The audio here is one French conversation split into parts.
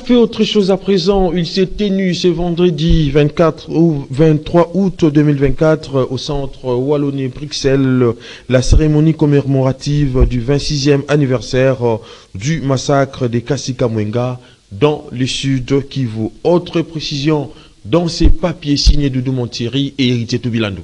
fait autre chose à présent. Il s'est tenu ce vendredi 24 ou 23 août 2024 au centre Wallonie-Bruxelles la cérémonie commémorative du 26e anniversaire du massacre des Kasika Mwenga dans le sud Kivu. Autre précision dans ces papiers signés de Doumontiri et Héritier Toubilandou.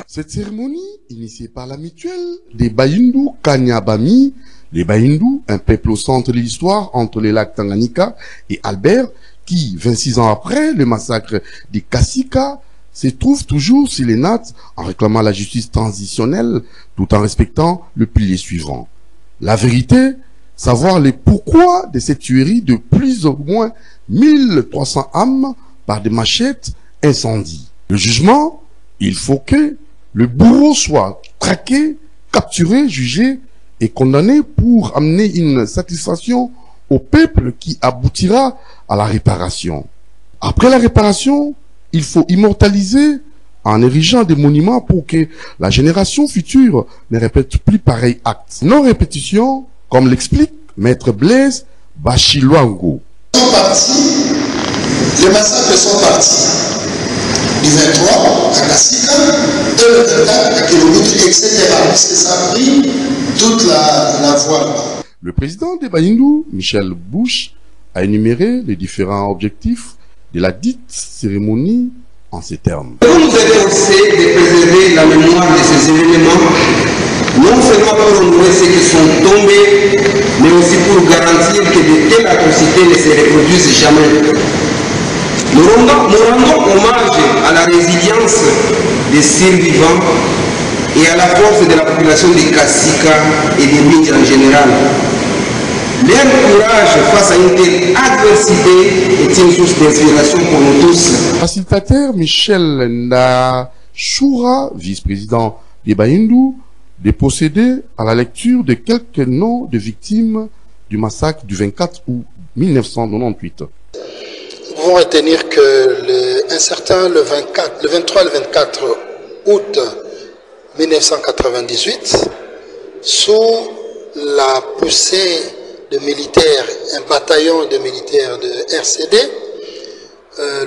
Cette cérémonie, initiée par la mutuelle des Bayindu Kanyabami, les Bayindu, un peuple au centre de l'histoire entre les lacs Tanganyika et Albert, qui, 26 ans après le massacre des Kasika, se trouve toujours sur les nattes en réclamant la justice transitionnelle tout en respectant le pilier suivant. La vérité, savoir les pourquoi de cette tuerie de plus ou moins 1300 âmes par des machettes incendies. Le jugement, il faut que le bourreau soit traqué, capturé, jugé et condamné pour amener une satisfaction au peuple qui aboutira à la réparation. Après la réparation, il faut immortaliser en érigeant des monuments pour que la génération future ne répète plus pareil acte. Non-répétition, comme l'explique Maître Blaise Bachiluango. Les massacres sont partis. Du 23 à Kasika, et le 24 à Kilomouti, etc. Parce que ça a pris toute la voie. Le président des Bayindu, Michel Bush, a énuméré les différents objectifs de la dite cérémonie en ces termes. Pour nous efforcer de préserver la mémoire de ces événements, non seulement pour honorer ceux qui sont tombés, mais aussi pour garantir que de telles atrocités ne se reproduisent jamais. Nous rendons hommage à la résilience des survivants et à la force de la population de Kasika et des Midj en général. Leur courage face à une telle adversité est une source d'inspiration pour nous tous. Facilitateur Michel Ndachoura, vice-président des Bayindu, de procéder à la lecture de quelques noms de victimes du massacre du 24 août 1998. Nous pouvons retenir que un certain le 23 et le 24 août 1998, sous la poussée de militaires, un bataillon de militaires de RCD,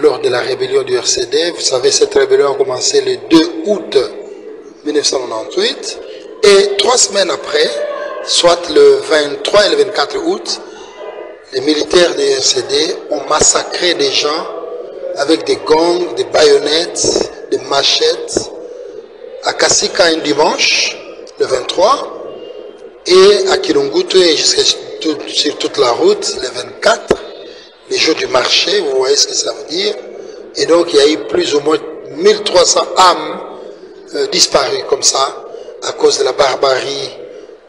lors de la rébellion du RCD, vous savez, cette rébellion a commencé le 2 août 1998, et 3 semaines après, soit le 23 et le 24 août, les militaires de RCD ont massacré des gens avec des gongs, des baïonnettes, des machettes, à Kasika un dimanche, le 23, et à Kilungutu et sur toute la route, le 24, les jours du marché, vous voyez ce que ça veut dire. Et donc il y a eu plus ou moins 1300 âmes disparues comme ça, à cause de la barbarie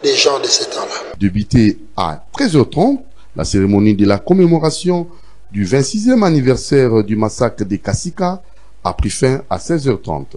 des gens de ce temps-là. Débuté à 13h30, la cérémonie de la commémoration du 26e anniversaire du massacre des Kasika a pris fin à 16h30.